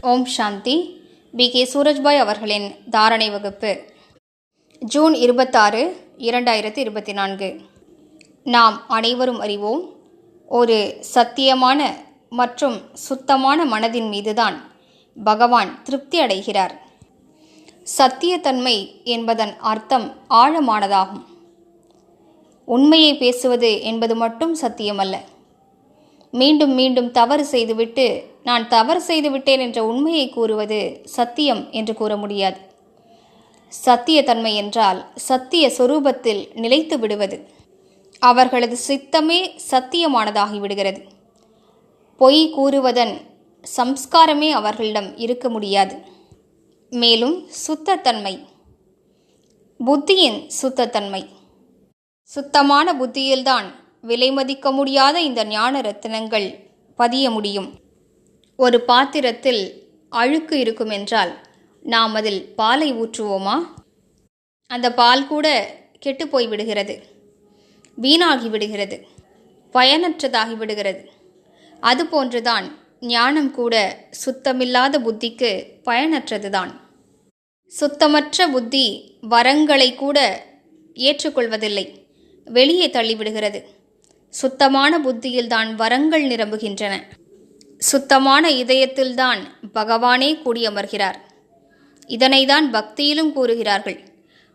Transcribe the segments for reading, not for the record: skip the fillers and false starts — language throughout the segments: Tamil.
ஓம் சாந்தி. பி.கே. சூரஜ்பாய் அவர்களின் தாரணை வகுப்பு, ஜூன் 26, 2024. நாம் அனைவரும் அறிவோம், ஒரு சத்தியமான மற்றும் சுத்தமான மனதின் மீதுதான் பகவான் திருப்தி அடைகிறார். சத்தியத்தன்மை என்பதன் அர்த்தம் ஆழமானதாகும். உண்மையை பேசுவது என்பது மட்டும் சத்தியமல்ல. மீண்டும் மீண்டும் தவறு செய்துவிட்டு நான் தவறு செய்துவிட்டேன் என்ற உண்மையை கூறுவது சத்தியம் என்று கூற முடியாது. சத்தியத்தன்மை என்றால் சத்திய சொரூபத்தில் நிலைத்து விடுவது. அவர்களது சித்தமே சத்தியமானதாகி விடுகிறது. பொய் கூறுவதன் சம்ஸ்காரமே அவர்களிடம் இருக்க முடியாது. மேலும் சுத்தத்தன்மை, புத்தியின் சுத்தத்தன்மை, சுத்தமான புத்தியில்தான் விலை மதிக்க முடியாத இந்த ஞான ரத்தினங்கள் பதிய முடியும். ஒரு பாத்திரத்தில் அழுக்கு இருக்கும் என்றால் நாம் அதில் பாலை ஊற்றுவோமா? அந்த பால் கூட கெட்டு போய் விடுகிறது, வீணாகி விடுகிறது, பயனற்றதாகி விடுகிறது. அதுபோன்றுதான் ஞானம் கூட சுத்தமில்லாத புத்திக்கு பயனற்றதுதான். சுத்தமற்ற புத்தி வரங்களை கூட ஏற்றுக்கொள்வதில்லை, வெளியே தள்ளிவிடுகிறது. சுத்தமான புத்தியில்தான் வரங்கள் நிரம்புகின்றன. சுத்தமான இதயத்தில்தான் பகவானே கூடியமர்கிறார். இதனைதான் பக்தியிலும் கூறுகிறார்கள்.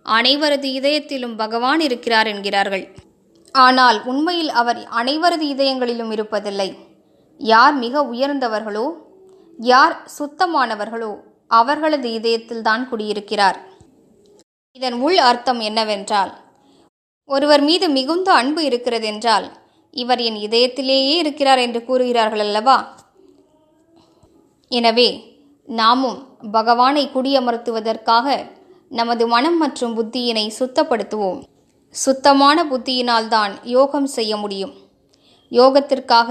அனைவரது இதயத்திலும் பகவான் இருக்கிறார் என்கிறார்கள். ஆனால் உண்மையில் அவர் அனைவரது இதயங்களிலும் இருப்பதில்லை. யார் மிக உயர்ந்தவர்களோ, யார் சுத்தமானவர்களோ அவர்களது இதயத்தில்தான் குடியிருக்கிறார். இதன் உள் அர்த்தம் என்னவென்றால், ஒருவர் மீது மிகுந்த அன்பு இருக்கிறது என்றால் இவர் என் இதயத்திலேயே இருக்கிறார் என்று கூறுகிறார்கள் அல்லவா? எனவே நாமும் பகவானை குடியமர்த்துவதற்காக நமது மனம் மற்றும் புத்தியினை சுத்தப்படுத்துவோம். சுத்தமான புத்தியினால்தான் யோகம் செய்ய முடியும். யோகத்திற்காக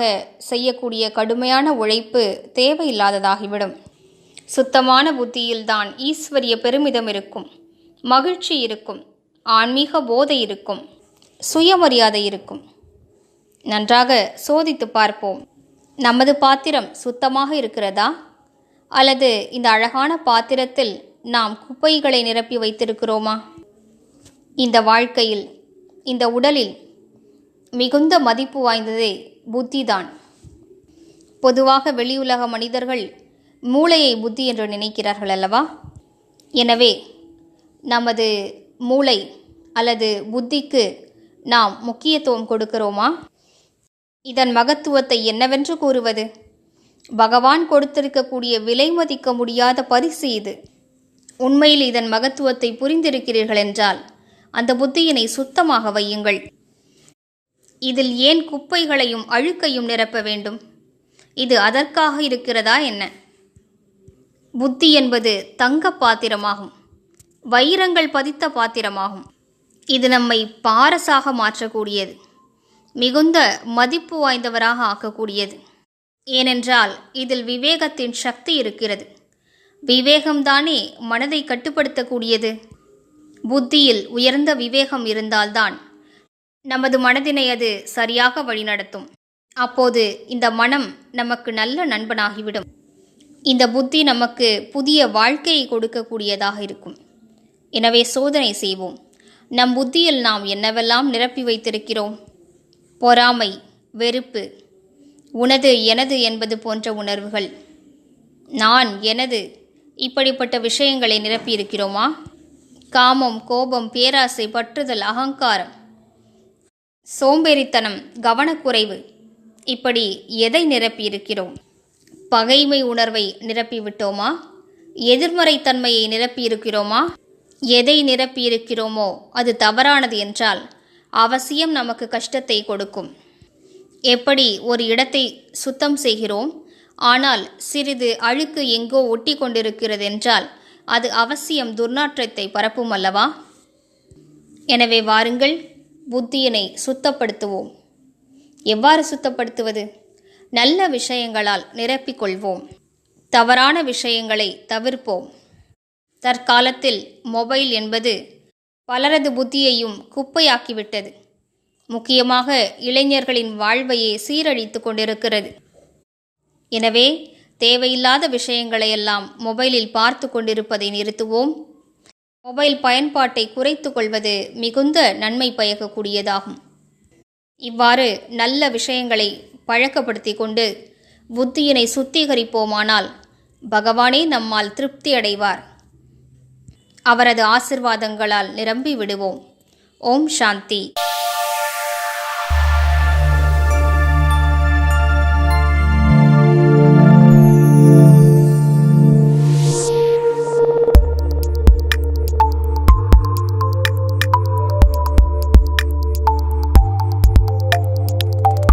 செய்யக்கூடிய கடுமையான உழைப்பு தேவையில்லாததாகிவிடும். சுத்தமான புத்தியில்தான் ஈஸ்வரிய பெருமிதம் இருக்கும், மகிழ்ச்சி இருக்கும், ஆன்மீக போதை இருக்கும், சுயமரியாதை இருக்கும். நன்றாக சோதித்து பார்ப்போம். நமது பாத்திரம் சுத்தமாக இருக்கிறதா, அல்லது இந்த அழகான பாத்திரத்தில் நாம் குப்பைகளை நிரப்பி வைத்திருக்கிறோமா? இந்த வாழ்க்கையில், இந்த உடலில் மிகுந்த மதிப்பு வாய்ந்ததே புத்திதான். பொதுவாக வெளியுலக மனிதர்கள் மூளையை புத்தி என்று நினைக்கிறார்கள் அல்லவா? எனவே நமது மூளை அல்லது புத்திக்கு நாம் முக்கியத்துவம் கொடுக்கிறோமா? இதன் மகத்துவத்தை என்னவென்று கூறுவது? பகவான் கொடுத்திருக்கக்கூடிய விலை மதிக்க முடியாத பரிசு இது. உண்மையில் இதன் மகத்துவத்தை புரிந்திருக்கிறீர்கள் என்றால் அந்த புத்தியினை சுத்தமாக வையுங்கள். இதில் ஏன் குப்பைகளையும் அழுக்கையும் நிரப்ப வேண்டும்? இது அதற்காக இருக்கிறதா என்ன? புத்தி என்பது தங்க பாத்திரமாகும், வைரங்கள் பதித்த பாத்திரமாகும். இது நம்மை பாரசாக மாற்றக்கூடியது, மிகுந்த மதிப்பு வாய்ந்தவராக ஆக்கக்கூடியது. ஏனென்றால் இதில் விவேகத்தின் சக்தி இருக்கிறது. விவேகம்தானே மனதை கட்டுப்படுத்தக்கூடியது. புத்தியில் உயர்ந்த விவேகம் இருந்தால்தான் நமது மனதினை அது சரியாக வழிநடத்தும். அப்போது இந்த மனம் நமக்கு நல்ல நண்பனாகிவிடும். இந்த புத்தி நமக்கு புதிய வாழ்க்கையை கொடுக்கக்கூடியதாக இருக்கும். எனவே சோதனை செய்வோம். நம் புத்தியில் நாம் என்னவெல்லாம் நிரப்பி வைத்திருக்கிறோம்? பொறாமை, வெறுப்பு, உனது எனது என்பது போன்ற உணர்வுகள், நான் எனது, இப்படிப்பட்ட விஷயங்களை நிரப்பியிருக்கிறோமா? காமம், கோபம், பேராசை, பற்றுதல், அகங்காரம், சோம்பேறித்தனம், கவனக்குறைவு, இப்படி எதை நிரப்பியிருக்கிறோம்? பகைமை உணர்வை நிரப்பிவிட்டோமா? எதிர்மறைத்தன்மையை நிரப்பியிருக்கிறோமா? எதை நிரப்பியிருக்கிறோமோ அது தவறானது என்றால் அவசியம் நமக்கு கஷ்டத்தை கொடுக்கும். எப்படி ஒரு இடத்தை சுத்தம் செய்கிறோம், ஆனால் சிறிது அழுக்கு எங்கோ ஒட்டி கொண்டிருக்கிறது என்றால் அது அவசியம் துர்நாற்றத்தை பரப்பும் அல்லவா? எனவே வாருங்கள், புத்தியினை சுத்தப்படுத்துவோம். எவ்வாறு சுத்தப்படுத்துவது? நல்ல விஷயங்களால் நிரப்பிக்கொள்வோம். தவறான விஷயங்களை தவிர்ப்போம். தற்காலத்தில் மொபைல் என்பது பலரது புத்தியையும் குப்பையாக்கிவிட்டது. முக்கியமாக இளைஞர்களின் வாழ்வையே சீரழித்து கொண்டிருக்கிறது. எனவே தேவையில்லாத விஷயங்களையெல்லாம் மொபைலில் பார்த்து கொண்டிருப்பதை நிறுத்துவோம். மொபைல் பயன்பாட்டை குறைத்து கொள்வது மிகுந்த நன்மை பயக்கக்கூடியதாகும். இவ்வாறு நல்ல விஷயங்களை பழக்கப்படுத்தி கொண்டு புத்தியினை சுத்திகரிப்போமானால் பகவானே நம்மால் திருப்தி அடைவார். அவரது ஆசிர்வாதங்களால் நிரம்பி விடுவோம். ஓம் சாந்தி.